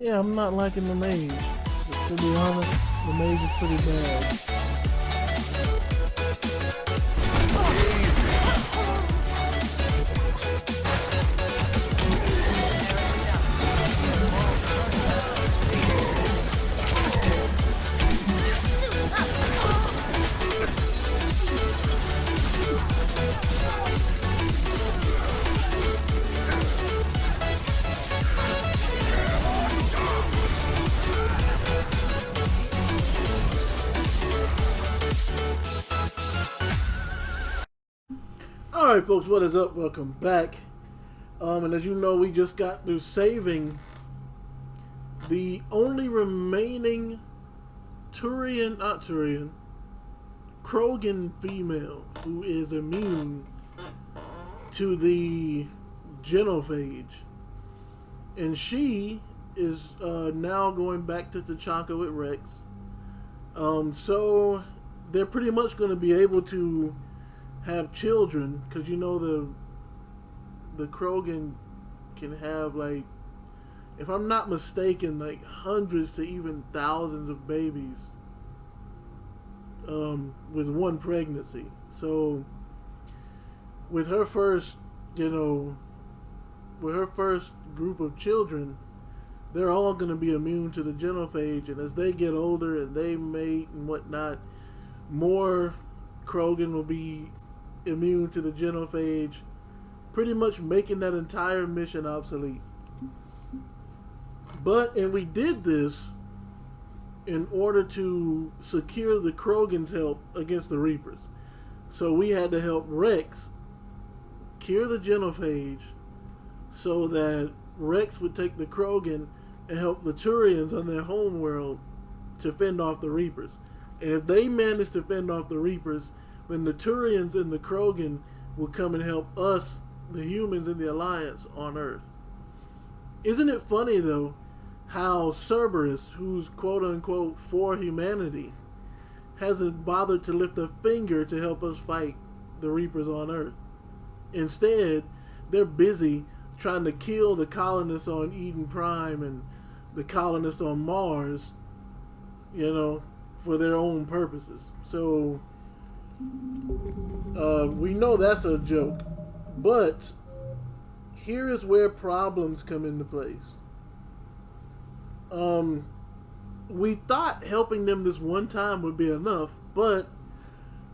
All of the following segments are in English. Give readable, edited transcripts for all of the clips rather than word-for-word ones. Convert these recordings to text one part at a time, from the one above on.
Yeah, I'm not liking the mage. But to be honest, the mage is pretty bad. Alright folks, what is up? Welcome back. And as you know, we just got through saving the only remaining Krogan female who is immune to the genophage. And she is now going back to Tachanka with Rex. So they're pretty much going to be able to have children, because you know the Krogan can have, like, if I'm not mistaken, like hundreds to even thousands of babies with one pregnancy. So with her first, with her first group of children, they're all going to be immune to the genophage, and as they get older and they mate and whatnot, more Krogan will be immune to the genophage, pretty much making that entire mission obsolete. And we did this in order to secure the Krogan's help against the Reapers. So we had to help Rex cure the genophage so that Rex would take the Krogan and help the Turians on their home world to fend off the Reapers. And if they manage to fend off the Reapers, then the Turians and the Krogan will come and help us, the humans in the Alliance, on Earth. Isn't it funny, though, how Cerberus, who's quote-unquote for humanity, hasn't bothered to lift a finger to help us fight the Reapers on Earth? Instead, they're busy trying to kill the colonists on Eden Prime and the colonists on Mars, for their own purposes. So we know that's a joke, but here is where problems come into place. We thought helping them this one time would be enough, but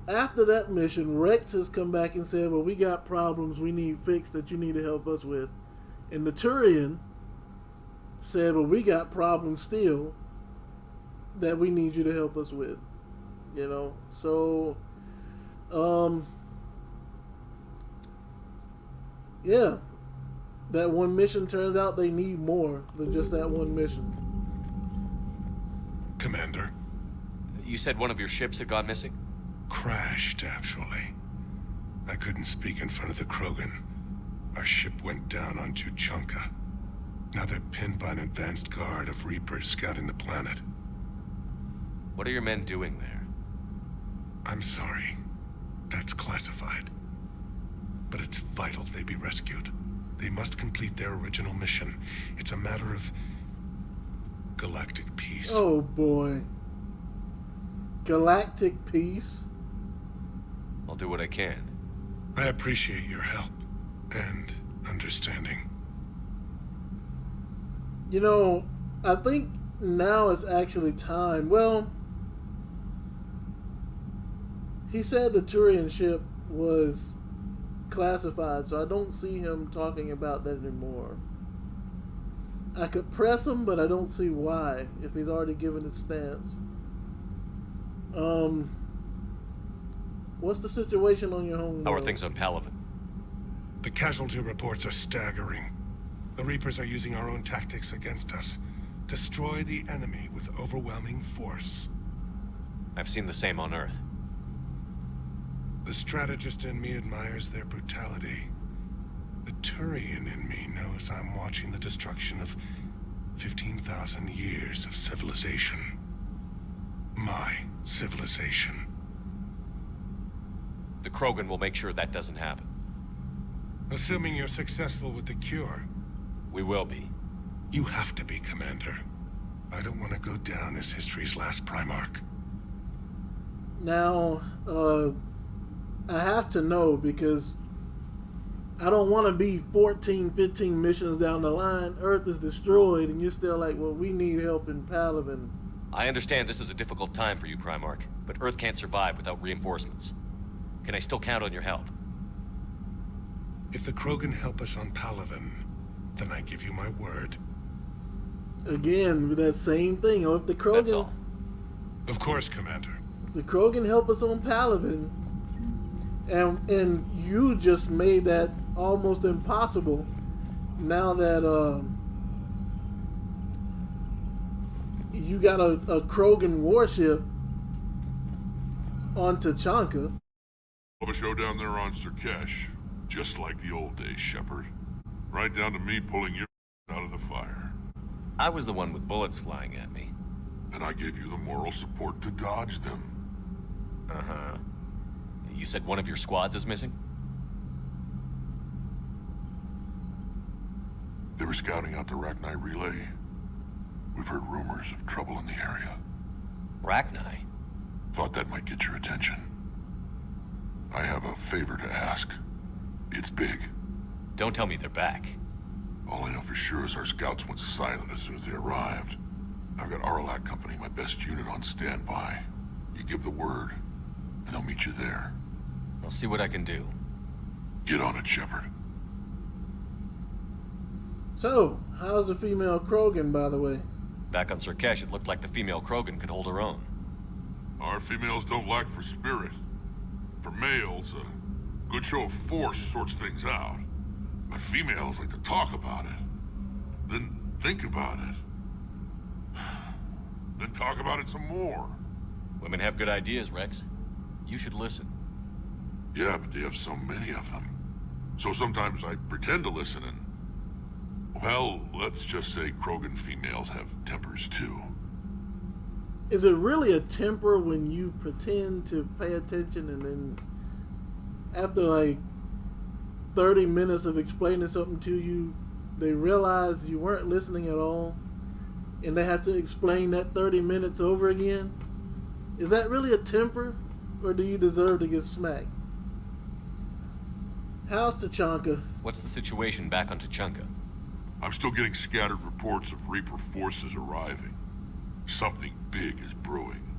after that mission, Rex has come back and said, well, we got problems we need fixed that you need to help us with. And the Turian said, well, we got problems still that we need you to help us with. So yeah, that one mission turns out they need more than just that one mission. Commander. You said one of your ships had gone missing? Crashed, actually. I couldn't speak in front of the Krogan. Our ship went down on Tachanka. Now they're pinned by an advanced guard of Reapers scouting the planet. What are your men doing there? I'm sorry. That's classified. But it's vital they be rescued. They must complete their original mission. It's a matter of galactic peace. Oh boy. Galactic peace? I'll do what I can. I appreciate your help and understanding. I think now is actually time. Well, he said the Turian ship was classified, so I don't see him talking about that anymore. I could press him, but I don't see why, if he's already given his stance. What's the situation on your home How are world? things on Palaven? The casualty reports are staggering. The Reapers are using our own tactics against us. Destroy the enemy with overwhelming force. I've seen the same on Earth. The strategist in me admires their brutality. The Turian in me knows I'm watching the destruction of 15,000 years of civilization. My civilization. The Krogan will make sure that doesn't happen. Assuming you're successful with the cure. We will be. You have to be, Commander. I don't want to go down as history's last Primarch. Now, I have to know because I don't want to be 14, 15 missions down the line. Earth is destroyed, and you're still like, well, we need help in Palaven. I understand this is a difficult time for you, Primarch, but Earth can't survive without reinforcements. Can I still count on your help? If the Krogan help us on Palaven, then I give you my word. Again, with that same thing. Or if the Krogan, That's all. Of course, Commander. if the Krogan help us on Palaven, and you just made that almost impossible. Now that you got a Krogan warship on Tachanka. Of a show down there on Surkesh, just like the old days, Shepard. Right down to me pulling your out of the fire. I was the one with bullets flying at me. And I gave you the moral support to dodge them. Uh-huh. You said one of your squads is missing? They were scouting out the Rachni relay. We've heard rumors of trouble in the area. Rachni? Thought that might get your attention. I have a favor to ask. It's big. Don't tell me they're back. All I know for sure is our scouts went silent as soon as they arrived. I've got Arlac Company, my best unit, on standby. You give the word, and they'll meet you there. I'll see what I can do. Get on it, Shepard. So, how's the female Krogan, by the way? Back on Surkesh, it looked like the female Krogan could hold her own. Our females don't lack for spirit. For males, a good show of force sorts things out. But females like to talk about it. Then think about it. Then talk about it some more. Women have good ideas, Rex. You should listen. Yeah, but they have so many of them. So sometimes I pretend to listen and... Well, let's just say Krogan females have tempers too. Is it really a temper when you pretend to pay attention and then after like 30 minutes of explaining something to you, they realize you weren't listening at all and they have to explain that 30 minutes over again? Is that really a temper, or do you deserve to get smacked? How's Tachanka? What's the situation back on Tachanka? I'm still getting scattered reports of Reaper forces arriving. Something big is brewing.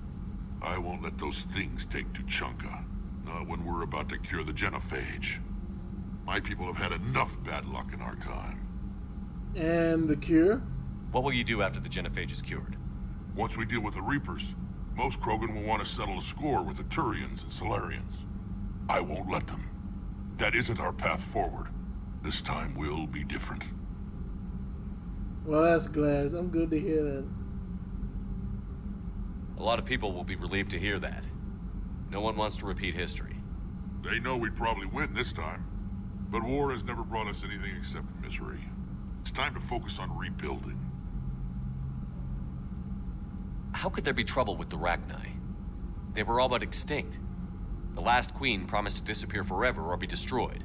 I won't let those things take Tachanka. Not when we're about to cure the genophage. My people have had enough bad luck in our time. And the cure? What will you do after the genophage is cured? Once we deal with the Reapers, most Krogan will want to settle a score with the Turians and Salarians. I won't let them. That isn't our path forward. This time will be different. Well, that's glad. I'm good to hear that. A lot of people will be relieved to hear that. No one wants to repeat history. They know we'd probably win this time. But war has never brought us anything except misery. It's time to focus on rebuilding. How could there be trouble with the Rachni? They were all but extinct. The last queen promised to disappear forever or be destroyed.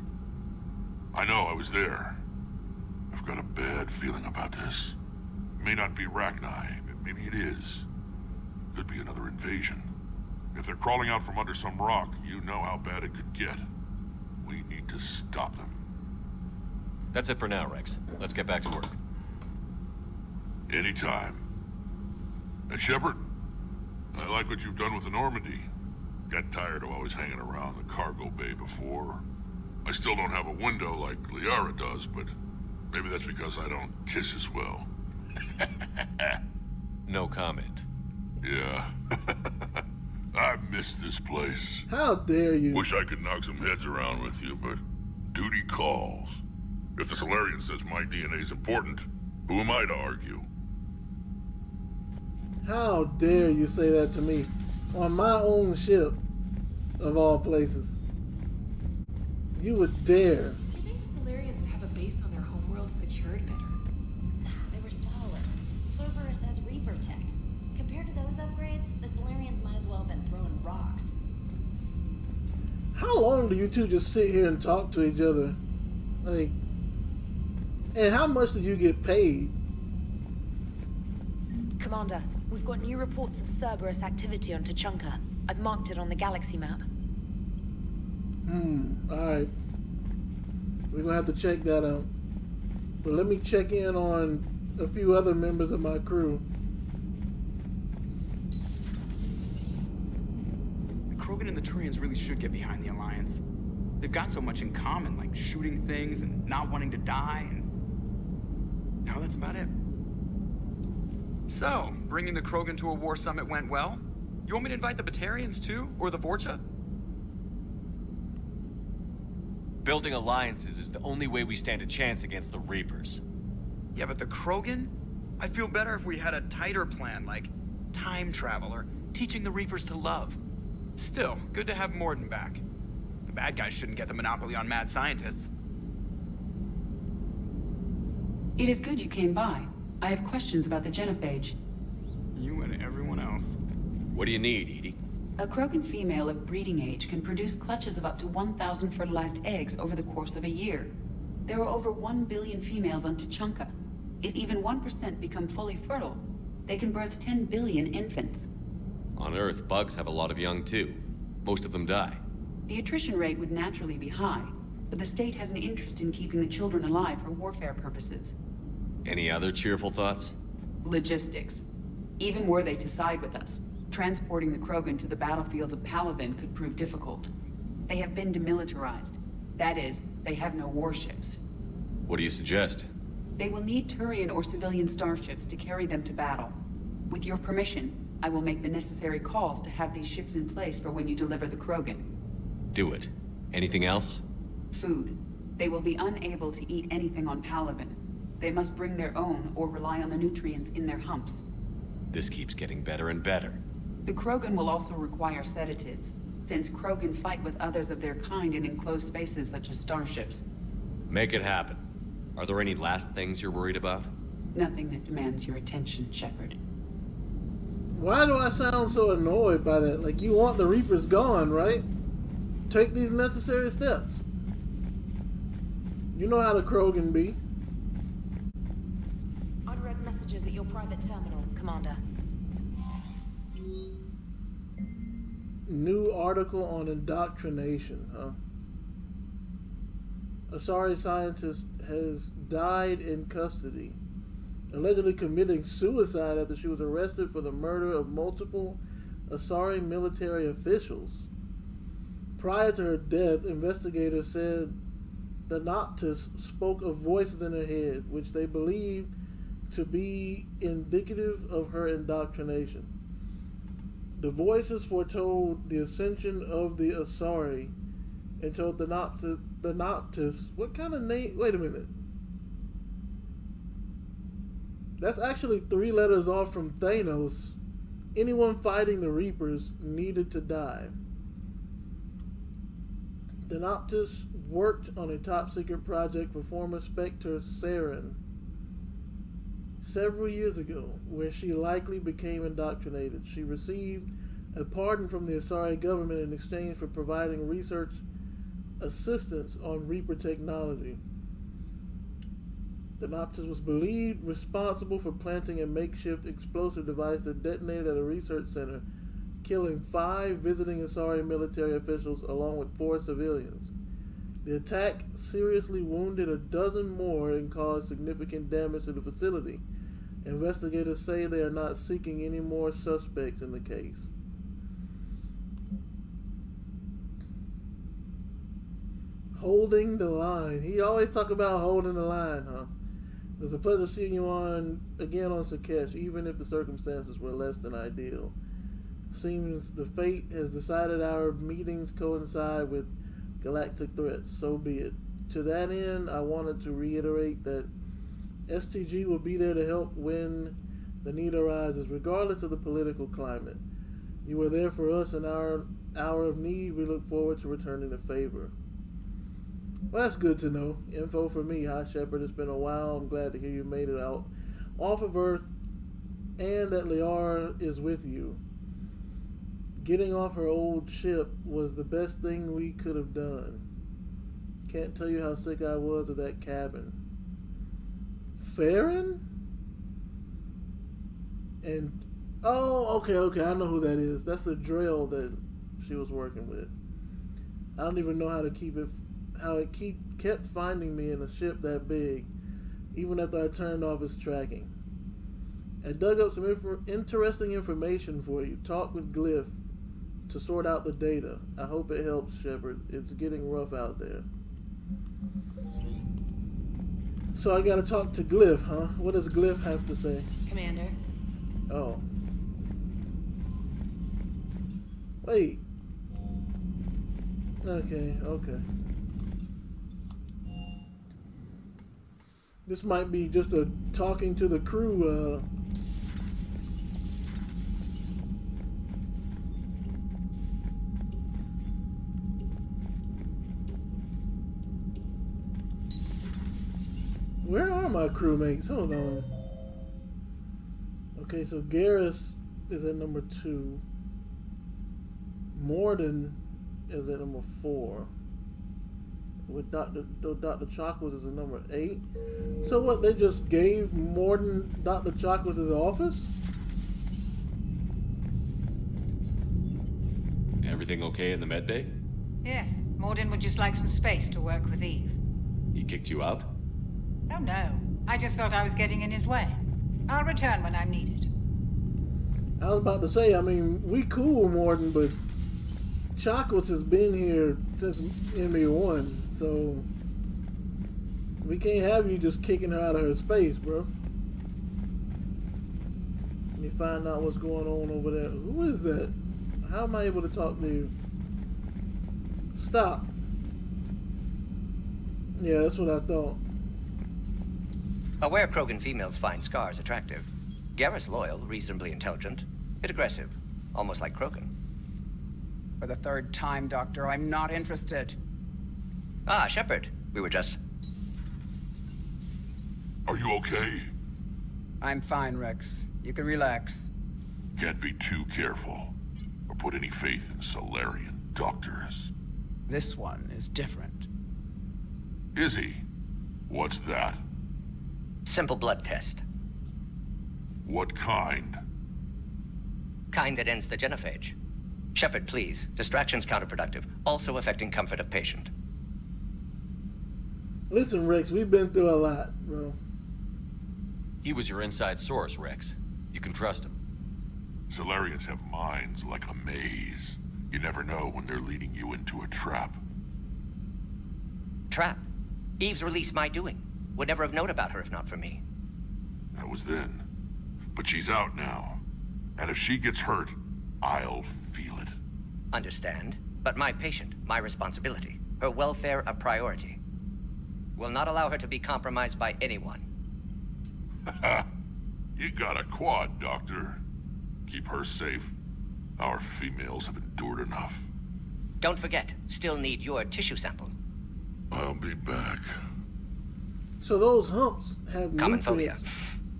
I know, I was there. I've got a bad feeling about this. It may not be Rachni, but maybe it is. Could be another invasion. If they're crawling out from under some rock, you know how bad it could get. We need to stop them. That's it for now, Rex. Let's get back to work. Anytime. And Shepard, I like what you've done with the Normandy. Got tired of always hanging around the cargo bay before. I still don't have a window like Liara does, but maybe that's because I don't kiss as well. No comment. Yeah. I miss this place. How dare you? Wish I could knock some heads around with you, but duty calls. If the Salarian says my DNA is important, who am I to argue? How dare you say that to me? On my own ship, of all places. You would dare. You think the Salarians would have a base on their homeworld secured better? They were solid. Cerberus has Reaper tech. Compared to those upgrades, the Salarians might as well have been throwing rocks. How long do you two just sit here and talk to each other? Like, and how much do you get paid? Commander, we've got new reports of Cerberus activity on Tuchanka. I've marked it on the galaxy map. Alright. We're gonna have to check that out. But let me check in on a few other members of my crew. The Krogan and the Turians really should get behind the Alliance. They've got so much in common, like shooting things and not wanting to die, and no, that's about it. So, bringing the Krogan to a war summit went well? You want me to invite the Batarians too? Or the Vorcha? Building alliances is the only way we stand a chance against the Reapers. Yeah, but the Krogan? I'd feel better if we had a tighter plan, like time travel or teaching the Reapers to love. Still, good to have Morden back. The bad guys shouldn't get the monopoly on mad scientists. It is good you came by. I have questions about the genophage. You and everyone else. What do you need, Edie? A Krogan female of breeding age can produce clutches of up to 1,000 fertilized eggs over the course of a year. There are over 1 billion females on Tuchanka. If even 1% become fully fertile, they can birth 10 billion infants. On Earth, bugs have a lot of young too. Most of them die. The attrition rate would naturally be high, but the state has an interest in keeping the children alive for warfare purposes. Any other cheerful thoughts? Logistics. Even were they to side with us, transporting the Krogan to the battlefields of Palaven could prove difficult. They have been demilitarized. That is, they have no warships. What do you suggest? They will need Turian or civilian starships to carry them to battle. With your permission, I will make the necessary calls to have these ships in place for when you deliver the Krogan. Do it. Anything else? Food. They will be unable to eat anything on Palaven. They must bring their own or rely on the nutrients in their humps. This keeps getting better and better. The Krogan will also require sedatives, since Krogan fight with others of their kind in enclosed spaces such as starships. Make it happen. Are there any last things you're worried about? Nothing that demands your attention, Shepard. Why do I sound so annoyed by that? Like, you want the Reapers gone, right? Take these necessary steps. You know how the Krogan be. Unread messages at your private terminal, Commander. New article on indoctrination, huh? A Asari scientist has died in custody, allegedly committing suicide after she was arrested for the murder of multiple Asari military officials. Prior to her death, investigators said the Noctis spoke of voices in her head, which they believed to be indicative of her indoctrination. The voices foretold the ascension of the Asari and told the Noctis, what kind of name? Wait a minute. That's actually 3 letters off from Thanos. Anyone fighting the Reapers needed to die. The Noctis worked on a top-secret project for former Spectre Saren several years ago, where she likely became indoctrinated. She received a pardon from the Asari government in exchange for providing research assistance on Reaper technology. The Noctis was believed responsible for planting a makeshift explosive device that detonated at a research center, killing 5 visiting Asari military officials along with 4 civilians. The attack seriously wounded a dozen more and caused significant damage to the facility. Investigators say they are not seeking any more suspects in the case. Holding the line. He always talk about holding the line, huh? It was a pleasure seeing you again on Sakesh, even if the circumstances were less than ideal. Seems the fate has decided our meetings coincide with galactic threats. So be it. To that end, I wanted to reiterate that STG will be there to help when the need arises, regardless of the political climate. You were there for us in our hour of need. We look forward to returning the favor. Well, that's good to know. Info for me. Hi, Shepard. It's been a while. I'm glad to hear you made it out off of Earth and that Liara is with you. Getting off her old ship was the best thing we could have done. Can't tell you how sick I was of that cabin. Farron? And oh, okay, I know who that is. That's the drill that she was working with. I don't even know how it kept finding me in a ship that big, even after I turned off its tracking. I dug up some interesting information for you. Talked with Glyph to sort out the data. I hope it helps, Shepard. It's getting rough out there. So I gotta talk to Glyph, huh? What does Glyph have to say? Commander. Oh. Wait. Okay. This might be just a talking to the crew, Where are my crewmates? Hold on. Okay, so Garrus is at number 2. Morden is at number 4. With Dr. Chakwas is at number 8. So what, they just gave Morden Dr. Chakwas' office? Everything okay in the med bay? Yes, Morden would just like some space to work with Eve. He kicked you out? Oh no, I just felt I was getting in his way. I'll return when I'm needed. I was about to say, I mean, we cool, Morden, but Chakwas has been here since ME1, so we can't have you just kicking her out of her space, bro. Let me find out what's going on over there. Who is that? How am I able to talk to you? Stop. Yeah, that's what I thought. Aware Krogan females find scars attractive. Garrus loyal, reasonably intelligent, bit aggressive, almost like Krogan. For the 3rd time, Doctor, I'm not interested. Ah, Shepard. We were just... Are you okay? I'm fine, Rex. You can relax. Can't be too careful, or put any faith in Salarian doctors. This one is different. Is he? What's that? Simple blood test. What kind? Kind that ends the genophage. Shepard, please. Distraction's counterproductive, also affecting comfort of patient. Listen, Rex, we've been through a lot, bro. He was your inside source, Rex. You can trust him. Salarians have minds like a maze. You never know when they're leading you into a trap. Trap? Eve's release my doing. Would never have known about her if not for me. That was then. But she's out now. And if she gets hurt, I'll feel it. Understand. But my patient, my responsibility. Her welfare a priority. Will not allow her to be compromised by anyone. You got a quad, Doctor. Keep her safe. Our females have endured enough. Don't forget, still need your tissue sample. I'll be back. So those humps have Common phobia. nutrients.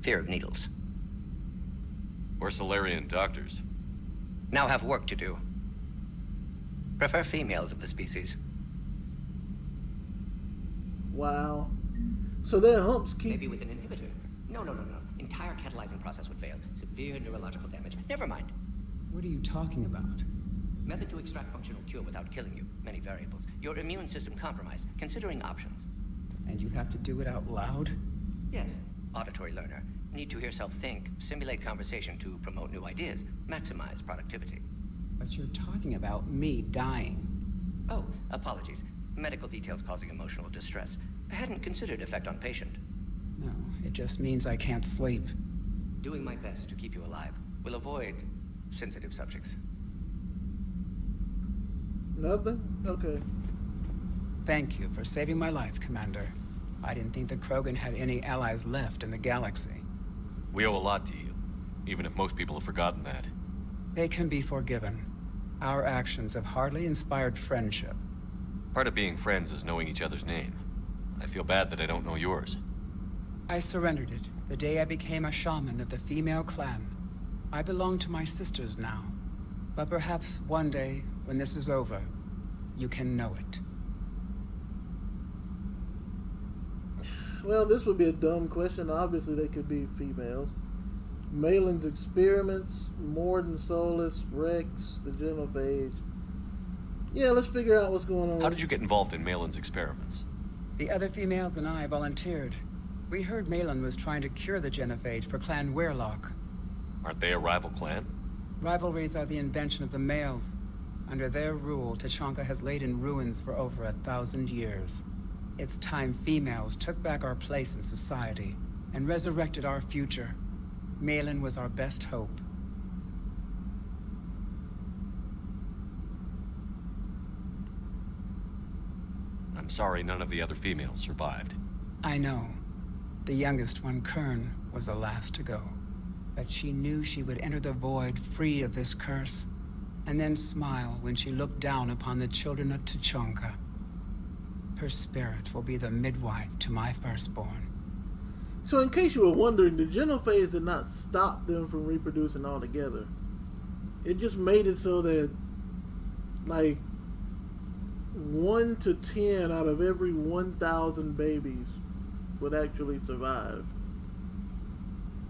Fear of needles. We're Salarian doctors. Now have work to do. Prefer females of the species. Wow. So their humps keep... Maybe with an inhibitor. No. Entire catalyzing process would fail. Severe neurological damage. Never mind. What are you talking about? Method to extract functional cure without killing you. Many variables. Your immune system compromised. Considering options. And you have to do it out loud? Yes. Auditory learner. Need to hear self think. Simulate conversation to promote new ideas. Maximize productivity. But you're talking about me dying. Oh, apologies. Medical details causing emotional distress. I hadn't considered effect on patient. No, it just means I can't sleep. Doing my best to keep you alive. Will avoid sensitive subjects. Nothing? Okay. Thank you for saving my life, Commander. I didn't think the Krogan had any allies left in the galaxy. We owe a lot to you, even if most people have forgotten that. They can be forgiven. Our actions have hardly inspired friendship. Part of being friends is knowing each other's name. I feel bad that I don't know yours. I surrendered it the day I became a shaman of the female clan. I belong to my sisters now. But perhaps one day, when this is over, you can know it. Well, this would be a dumb question. Obviously, they could be females. Malin's experiments, Morden, Solus, Rex, the Genophage. Yeah, let's figure out what's going on. How did you get involved in Malin's experiments? The other females and I volunteered. We heard Malin was trying to cure the genophage for Clan Weirlock. Aren't they a rival clan? Rivalries are the invention of the males. Under their rule, Tachanka has laid in ruins for over 1,000 years. It's time females took back our place in society and resurrected our future. Malin was our best hope. I'm sorry none of the other females survived. I know. The youngest one, Kern, was the last to go. But she knew she would enter the void free of this curse, and then smile when she looked down upon the children of Tachanka. Her spirit will be the midwife to my firstborn. So in case you were wondering, the Genophage did not stop them from reproducing altogether. It just made it so that, like, 1 to 10 out of every 1,000 babies would actually survive.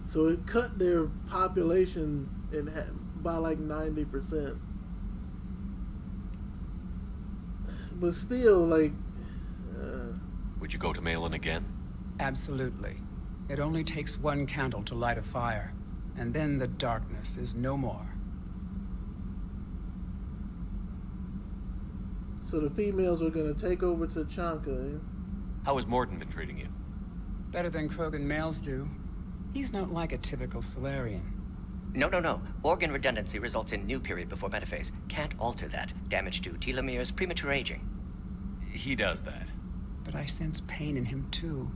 So it cut their population by like 90%. But still, like... Would you go to Malin again? Absolutely. It only takes one candle to light a fire, and then the darkness is no more. So the females are going to take over Tachanka, eh? How has Morden been treating you? Better than Krogan males do. He's not like a typical Salarian. No. Organ redundancy results in new period before metaphase. Can't alter that. Damage to telomeres, premature aging. He does that. But I sense pain in him too.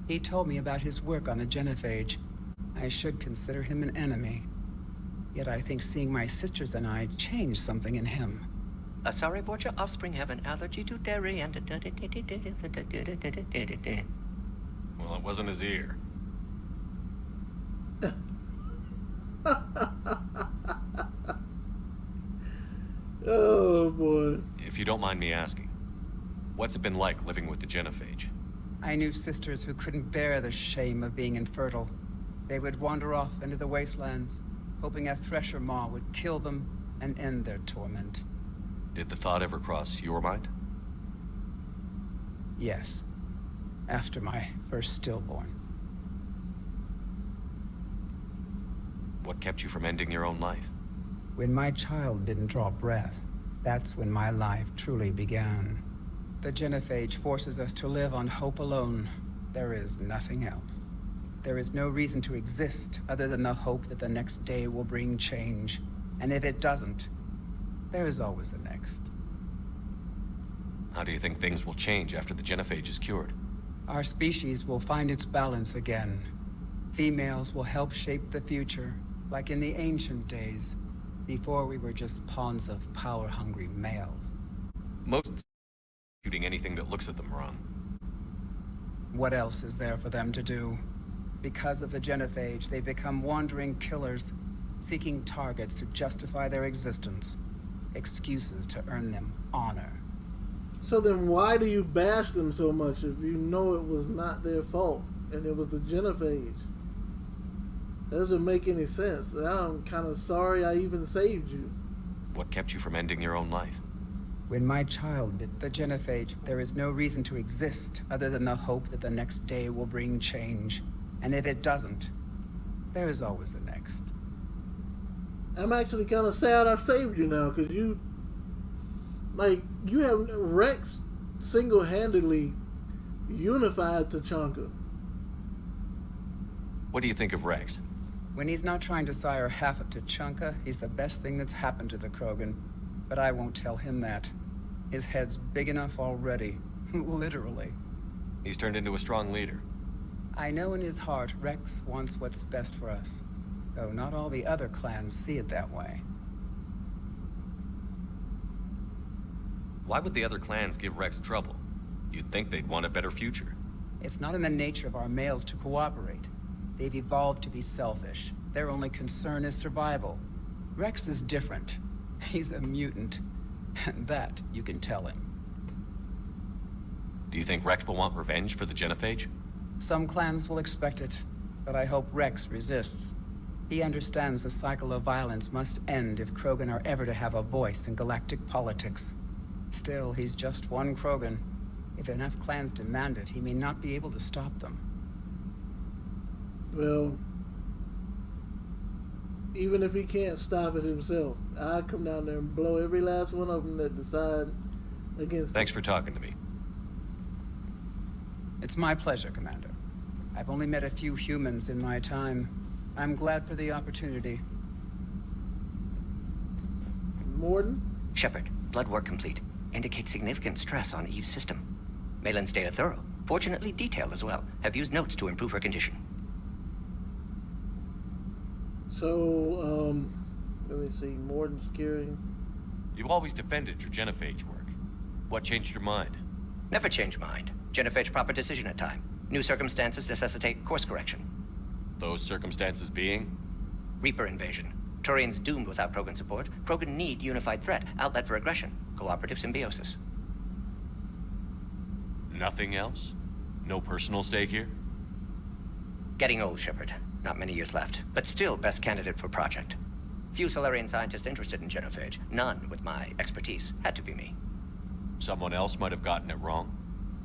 He told me about his work on the genophage. I should consider him an enemy. Yet I think seeing my sisters and I changed something in him. Sorry, both your offspring have an allergy to dairy and... Well, it wasn't his ear. Oh, boy. If you don't mind me asking, what's it been like living with the genophage? I knew sisters who couldn't bear the shame of being infertile. They would wander off into the wastelands, hoping a thresher maw would kill them and end their torment. Did the thought ever cross your mind? Yes. After my first stillborn. What kept you from ending your own life? When my child didn't draw breath, that's when my life truly began. The genophage forces us to live on hope alone. There is nothing else. There is no reason to exist other than the hope that the next day will bring change. And if it doesn't, there is always the next. How do you think things will change after the genophage is cured? Our species will find its balance again. Females will help shape the future, like in the ancient days, before we were just pawns of power-hungry males. Most shooting anything that looks at them wrong. What else is there for them to do? Because of the genophage, they become wandering killers, seeking targets to justify their existence. Excuses to earn them honor. So then why do you bash them so much if you know it was not their fault and it was the genophage? That doesn't make any sense. I'm kind of sorry I even saved you. What kept you from ending your own life? When my child bit the genophage, there is no reason to exist other than the hope that the next day will bring change. And if it doesn't, there is always the next. I'm actually kind of sad I saved you now, because you have Rex single-handedly unified Tachanka. What do you think of Rex? When he's not trying to sire half of Tachanka, he's the best thing that's happened to the Krogan. But I won't tell him that. His head's big enough already. Literally. He's turned into a strong leader. I know in his heart Rex wants what's best for us. Though not all the other clans see it that way. Why would the other clans give Rex trouble? You'd think they'd want a better future. It's not in the nature of our males to cooperate. They've evolved to be selfish. Their only concern is survival. Rex is different. He's a mutant. And that you can tell him. Do you think Rex will want revenge for the genophage? Some clans will expect it, but I hope Rex resists. He understands the cycle of violence must end if Krogan are ever to have a voice in galactic politics. Still, he's just one Krogan. If enough clans demand it, he may not be able to stop them. Well, even if he can't stop it himself, I'd come down there and blow every last one of them that decide against Thanks for talking to me. It's my pleasure, Commander. I've only met a few humans in my time. I'm glad for the opportunity. Morden? Shepard, blood work complete. Indicates significant stress on Eve's system. Malin's data thorough. Fortunately detailed as well. Have used notes to improve her condition. So, let me see. Morden's curing. You've always defended your genophage work. What changed your mind? Never change mind. Genophage proper decision at time. New circumstances necessitate course correction. Those circumstances being? Reaper invasion. Turians doomed without Krogan support. Krogan need unified threat. Outlet for aggression. Cooperative symbiosis. Nothing else? No personal stake here? Getting old, Shepard. Not many years left, but still best candidate for project. Few Salarian scientists interested in genophage. None with my expertise. Had to be me. Someone else might have gotten it wrong?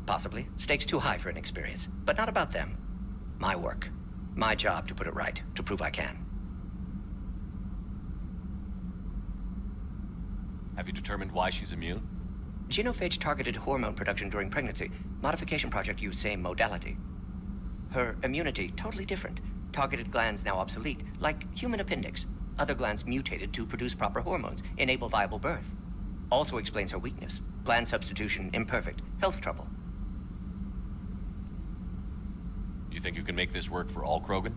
Possibly. Stakes too high for inexperience. But not about them. My work. My job to put it right. To prove I can. Have you determined why she's immune? Genophage targeted hormone production during pregnancy. Modification project used same modality. Her immunity totally different. Targeted glands now obsolete, like human appendix. Other glands mutated to produce proper hormones, enable viable birth. Also explains her weakness. Gland substitution imperfect. Health trouble. You think you can make this work for all Krogan?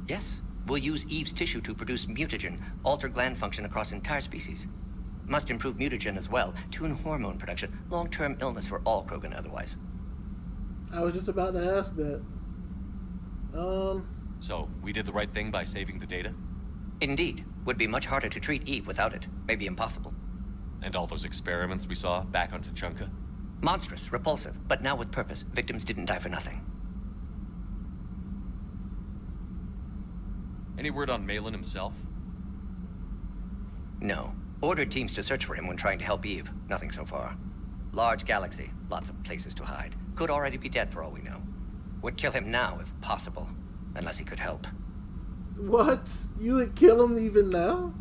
Yes. We'll use Eve's tissue to produce mutagen, alter gland function across entire species. Must improve mutagen as well, tune hormone production. Long-term illness for all Krogan otherwise. I was just about to ask that. So, we did the right thing by saving the data? Indeed. Would be much harder to treat Eve without it. Maybe impossible. And all those experiments we saw back on Tuchanka? Monstrous, repulsive, but now with purpose. Victims didn't die for nothing. Any word on Malin himself? No. Ordered teams to search for him when trying to help Eve. Nothing so far. Large galaxy. Lots of places to hide. Could already be dead for all we know. Would kill him now if possible. Unless he could help. What? You would kill him even now?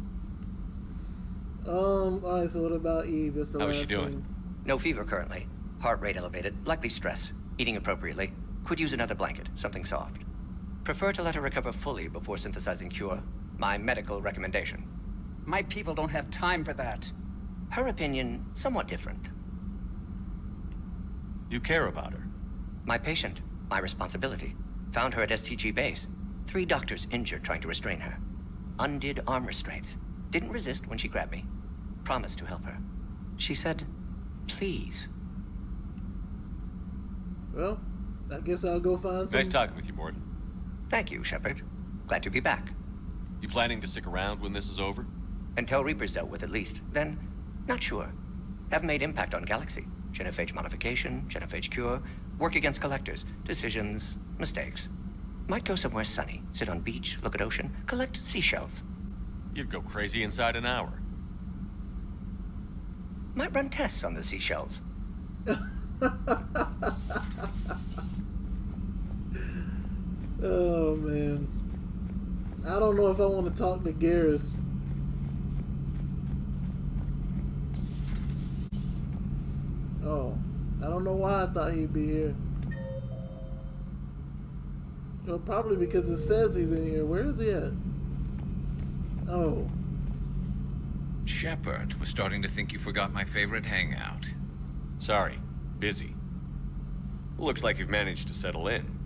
Alright, so what about Eve? That's the How is last she doing? thing. No fever currently. Heart rate elevated. Likely stress. Eating appropriately. Could use another blanket. Something soft. Prefer to let her recover fully before synthesizing cure. My medical recommendation. My people don't have time for that. Her opinion, somewhat different. You care about her? My patient. My responsibility. Found her at STG base. 3 doctors injured trying to restrain her. Undid arm restraints. Didn't resist when she grabbed me. Promised to help her. She said, please. Well, I guess I'll go find some... Nice talking with you, Morden. Thank you, Shepard. Glad to be back. You planning to stick around when this is over? Until Reaper's dealt with at least. Then, not sure. Have made impact on Galaxy. Genophage modification, genophage cure, work against collectors, decisions, mistakes. Might go somewhere sunny, sit on beach, look at ocean, collect seashells. You'd go crazy inside an hour. Might run tests on the seashells. Oh, man. I don't know if I want to talk to Garrus. Oh, I don't know why I thought he'd be here. Well, probably because it says he's in here. Where is he at? Oh. Shepard, was starting to think you forgot my favorite hangout. Sorry, busy. Looks like you've managed to settle in.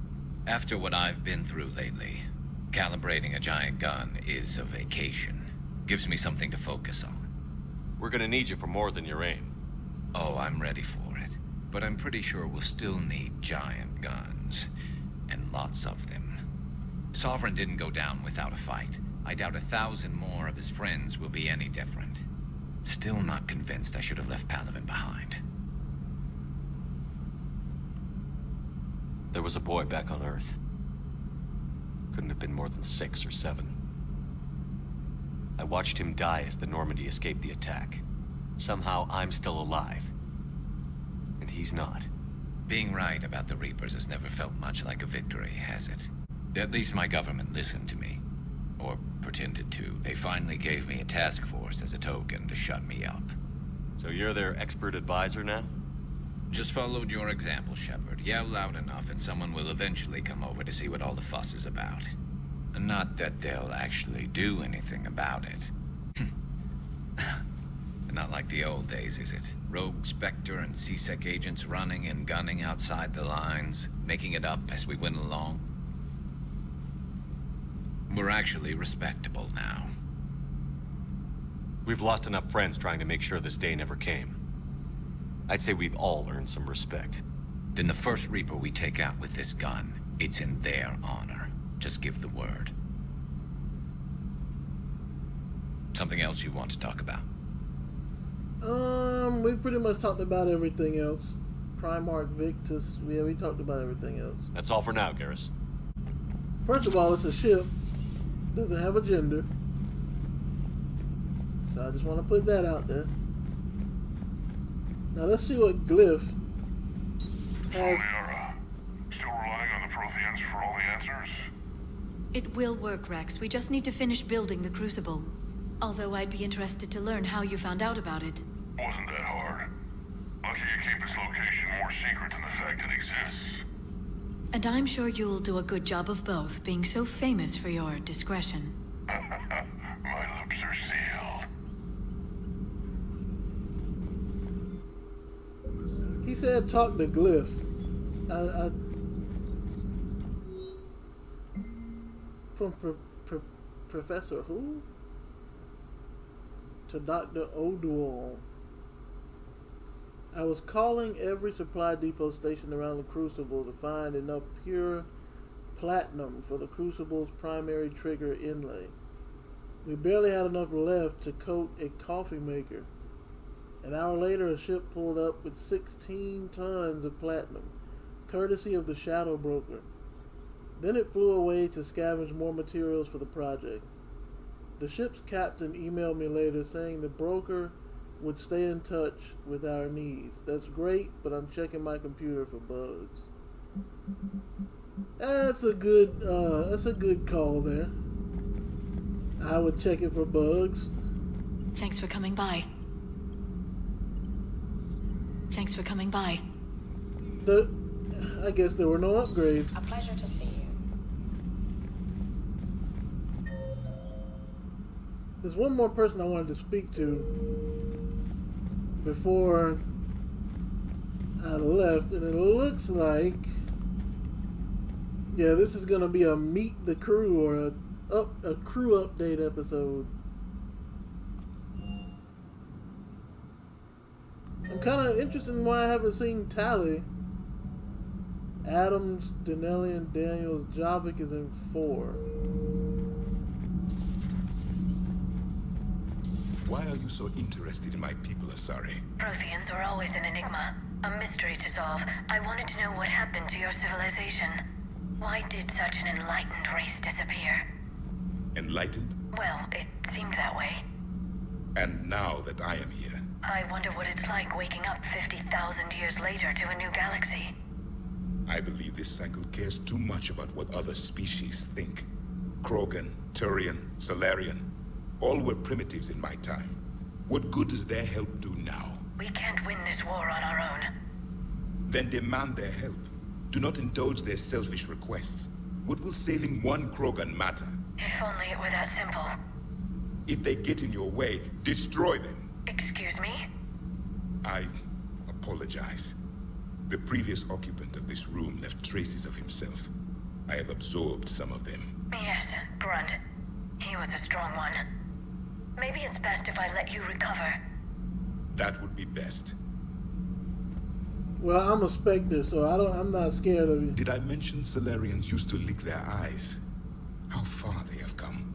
After what I've been through lately, calibrating a giant gun is a vacation. Gives me something to focus on. We're gonna need you for more than your aim. Oh, I'm ready for it. But I'm pretty sure we'll still need giant guns. And lots of them. Sovereign didn't go down without a fight. I doubt 1,000 more of his friends will be any different. Still not convinced I should have left Palaven behind. There was a boy back on Earth. Couldn't have been more than 6 or 7. I watched him die as the Normandy escaped the attack. Somehow I'm still alive. And he's not. Being right about the Reapers has never felt much like a victory, has it? At least my government listened to me. Or pretended to. They finally gave me a task force as a token to shut me up. So you're their expert advisor now? Just followed your example, Shepard. Yell loud enough and someone will eventually come over to see what all the fuss is about. Not that they'll actually do anything about it. Not like the old days, is it? Rogue Spectre and C-Sec agents running and gunning outside the lines, making it up as we went along. We're actually respectable now. We've lost enough friends trying to make sure this day never came. I'd say we've all earned some respect. Then the first Reaper we take out with this gun, it's in their honor. Just give the word. Something else you want to talk about? We pretty much talked about everything else. Primarch Victus, yeah, we talked about everything else. That's all for now, Garrus. First of all, it's a ship. Doesn't have a gender. So I just want to put that out there. Now let's see what Glyph has. Still relying on the Protheans for all the answers? It will work, Rex. We just need to finish building the Crucible. Although I'd be interested to learn how you found out about it. Wasn't that hard. Lucky you keep its location more secret than the fact it exists. And I'm sure you'll do a good job of both, being so famous for your discretion. My lips are sealed. He said talk to Glyph. From Professor who? To Dr. O'Dual. I was calling every supply depot stationed around the Crucible to find enough pure platinum for the Crucible's primary trigger inlay. We barely had enough left to coat a coffee maker. An hour later, a ship pulled up with 16 tons of platinum, courtesy of the Shadow Broker. Then it flew away to scavenge more materials for the project. The ship's captain emailed me later saying the broker would stay in touch with our needs. That's great, but I'm checking my computer for bugs. That's a good call there. I would check it for bugs. Thanks for coming by. Thanks for coming by. I guess there were no upgrades. A pleasure to see you. There's one more person I wanted to speak to before I left, and it looks like, yeah, this is gonna be a meet the crew or a crew update episode. I'm kind of interested in why I haven't seen Tally. Adams, Denellian, Daniels, Javik is in 4. Why are you so interested in my people, Asari? Protheans were always an enigma, a mystery to solve. I wanted to know what happened to your civilization. Why did such an enlightened race disappear? Enlightened? Well, it seemed that way. And now that I am here, I wonder what it's like waking up 50,000 years later to a new galaxy. I believe this cycle cares too much about what other species think. Krogan, Turian, Salarian, all were primitives in my time. What good does their help do now? We can't win this war on our own. Then demand their help. Do not indulge their selfish requests. What will saving one Krogan matter? If only it were that simple. If they get in your way, destroy them. Excuse me? I apologize. The previous occupant of this room left traces of himself. I have absorbed some of them. Yes, Grunt. He was a strong one. Maybe it's best if I let you recover. That would be best. Well, I'm a Spectre, so I'm not scared of you. Did I mention Salarians used to lick their eyes? How far they have come.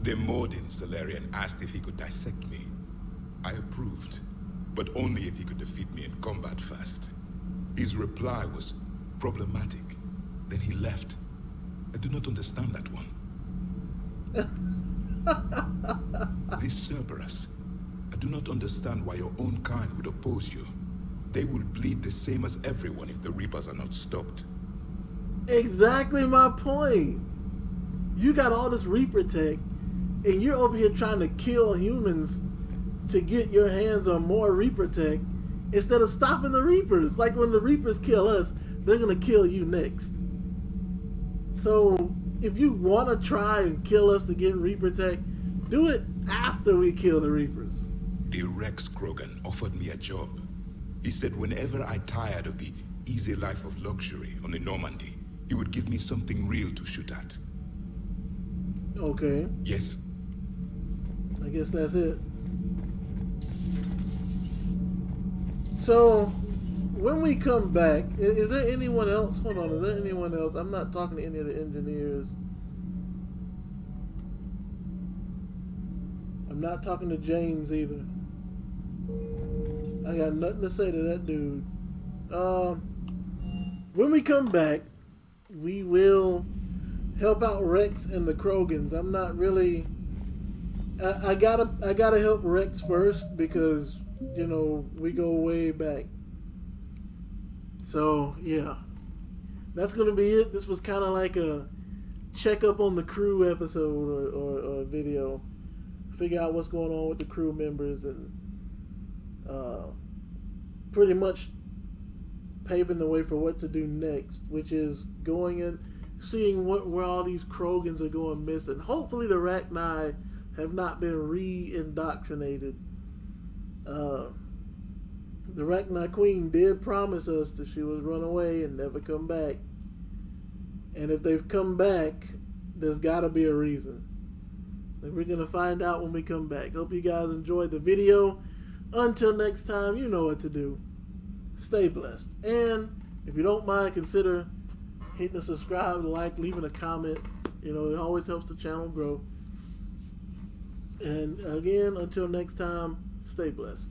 The Mordin Salarian asked if he could dissect me. I approved, but only if he could defeat me in combat first. His reply was problematic. Then he left. I do not understand that one. This Cerberus, I do not understand why your own kind would oppose you. They will bleed the same as everyone if the Reapers are not stopped. Exactly my point. You got all this Reaper tech, and you're over here trying to kill humans to get your hands on more Reaper tech instead of stopping the Reapers. Like when the Reapers kill us, they're gonna kill you next. So if you want to try and kill us to get Reaper tech, do it after we kill the Reapers. The Rex Krogan offered me a job. He said whenever I tired of the easy life of luxury on the Normandy, he would give me something real to shoot at. Okay. Yes. I guess that's it. So, when we come back, is there anyone else? Hold on, is there anyone else? I'm not talking to any of the engineers. I'm not talking to James either. I got nothing to say to that dude. When we come back, we will help out Rex and the Krogans. I'm not really... I gotta help Rex first because, you know, we go way back. So, yeah. That's gonna be it. This was kind of like a check-up on the crew episode or video. Figure out what's going on with the crew members and pretty much paving the way for what to do next, which is going in, seeing where all these Krogans are going missing. Hopefully the Rachni have not been re-indoctrinated. The Rachni Queen did promise us that she would run away and never come back. And if they've come back, there's gotta be a reason. And we're gonna find out when we come back. Hope you guys enjoyed the video. Until next time, you know what to do. Stay blessed. And if you don't mind, consider hitting the subscribe, like, leaving a comment. You know, it always helps the channel grow. And again, until next time, stay blessed.